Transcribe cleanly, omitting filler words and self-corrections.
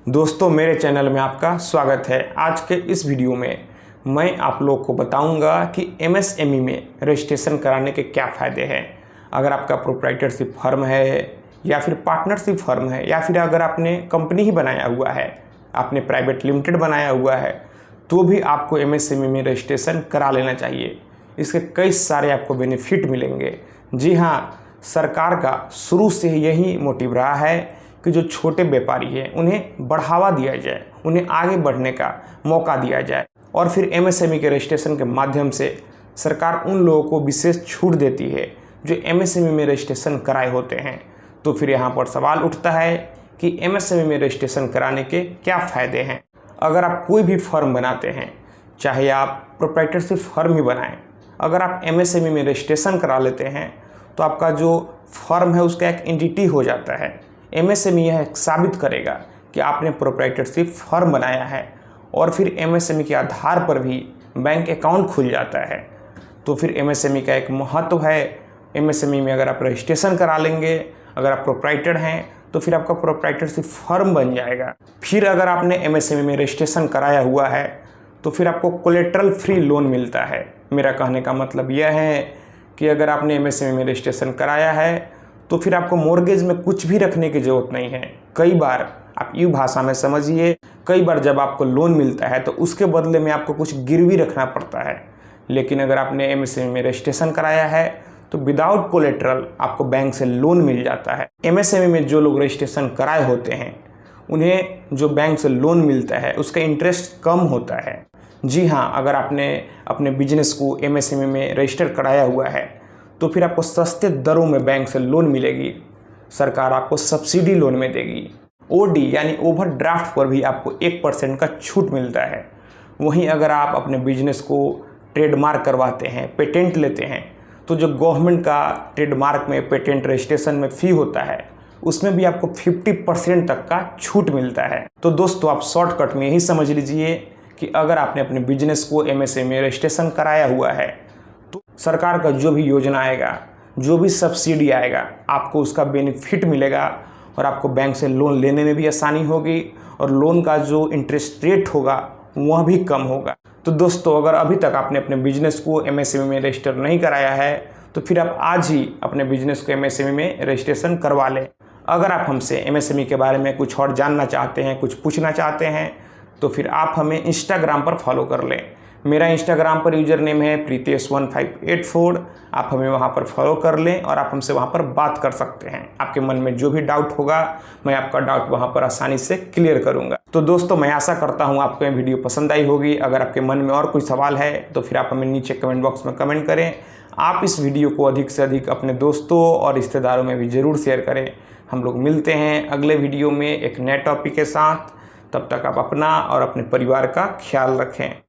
दोस्तों, मेरे चैनल में आपका स्वागत है। आज के इस वीडियो में मैं आप लोग को बताऊंगा कि एमएसएमई में रजिस्ट्रेशन कराने के क्या फ़ायदे हैं। अगर आपका प्रोप्राइटरशिप फर्म है या फिर पार्टनरशिप फर्म है या फिर अगर आपने कंपनी ही बनाया हुआ है, आपने प्राइवेट लिमिटेड बनाया हुआ है, तो भी आपको एमएसएमई में रजिस्ट्रेशन करा लेना चाहिए। इसके कई सारे आपको बेनिफिट मिलेंगे। जी हाँ, सरकार का शुरू से यही मोटिव रहा है कि जो छोटे व्यापारी हैं उन्हें बढ़ावा दिया जाए, उन्हें आगे बढ़ने का मौका दिया जाए। और फिर एमएसएमई के रजिस्ट्रेशन के माध्यम से सरकार उन लोगों को विशेष छूट देती है जो एमएसएमई में रजिस्ट्रेशन कराए होते हैं। तो फिर यहाँ पर सवाल उठता है कि एमएसएमई में रजिस्ट्रेशन कराने के क्या फ़ायदे हैं। अगर आप कोई भी फर्म बनाते हैं, चाहे आप प्रोप्राइटरशिप फर्म ही बनाएं, अगर आप एमएसएमई में रजिस्ट्रेशन करा लेते हैं तो आपका जो फर्म है उसका एक एंटिटी हो जाता है। एमएसएमई यह साबित करेगा कि आपने प्रोप्राइटरशिप फर्म बनाया है और फिर एमएसएमई के आधार पर भी बैंक अकाउंट खुल जाता है। तो फिर एमएसएमई का एक महत्व है। एमएसएमई में अगर आप रजिस्ट्रेशन करा लेंगे, अगर आप प्रोप्राइटर हैं, तो फिर आपका प्रोप्राइटरशिप फर्म बन जाएगा। फिर अगर आपने एमएसएमई में रजिस्ट्रेशन कराया हुआ है तो फिर आपको कोलेटरल फ्री लोन मिलता है। मेरा कहने का मतलब यह है कि अगर आपने एमएसएमई में रजिस्ट्रेशन कराया है तो फिर आपको मॉर्गेज में कुछ भी रखने की ज़रूरत नहीं है। कई बार आप यूँ भाषा में समझिए, कई बार जब आपको लोन मिलता है तो उसके बदले में आपको कुछ गिरवी रखना पड़ता है। लेकिन अगर आपने एमएसएमई में रजिस्ट्रेशन कराया है तो विदाउट कोलेटरल आपको बैंक से लोन मिल जाता है। एमएसएमई में जो लोग रजिस्ट्रेशन कराए होते हैं उन्हें जो बैंक से लोन मिलता है उसका इंटरेस्ट कम होता है। जी हाँ, अगर आपने अपने बिजनेस को एमएसएमई में रजिस्टर कराया हुआ है तो फिर आपको सस्ते दरों में बैंक से लोन मिलेगी। सरकार आपको सब्सिडी लोन में देगी। ओडी यानी ओवरड्राफ्ट पर भी आपको 1% का छूट मिलता है। वहीं अगर आप अपने बिजनेस को ट्रेडमार्क करवाते हैं, पेटेंट लेते हैं, तो जो गवर्नमेंट का ट्रेडमार्क में पेटेंट रजिस्ट्रेशन में फ़ी होता है उसमें भी आपको 50% तक का छूट मिलता है। तो दोस्तों, आप शॉर्टकट में यही समझ लीजिए कि अगर आपने अपने बिजनेस को एमएसएमई में रजिस्ट्रेशन कराया हुआ है तो सरकार का जो भी योजना आएगा, जो भी सब्सिडी आएगा, आपको उसका बेनिफिट मिलेगा और आपको बैंक से लोन लेने में भी आसानी होगी और लोन का जो इंटरेस्ट रेट होगा वह भी कम होगा। तो दोस्तों, अगर अभी तक आपने अपने बिजनेस को एमएसएमई में रजिस्टर नहीं कराया है तो फिर आप आज ही अपने बिजनेस को एमएसएमई में रजिस्ट्रेशन करवा लें। अगर आप हमसे एमएसएमई के बारे में कुछ और जानना चाहते हैं, कुछ पूछना चाहते हैं, तो फिर आप हमें इंस्टाग्राम पर फॉलो कर लें। मेरा इंस्टाग्राम पर यूज़र नेम है Pritesh1584। आप हमें वहाँ पर फॉलो कर लें और आप हमसे वहाँ पर बात कर सकते हैं। आपके मन में जो भी डाउट होगा मैं आपका डाउट वहाँ पर आसानी से क्लियर करूँगा। तो दोस्तों, मैं आशा करता हूँ आपको ये वीडियो पसंद आई होगी। अगर आपके मन में और कोई सवाल है तो फिर आप हमें नीचे कमेंट बॉक्स में कमेंट करें। आप इस वीडियो को अधिक से अधिक अपने दोस्तों और रिश्तेदारों में भी ज़रूर शेयर करें। हम लोग मिलते हैं अगले वीडियो में एक नए टॉपिक के साथ। तब तक आप अपना और अपने परिवार का ख्याल रखें।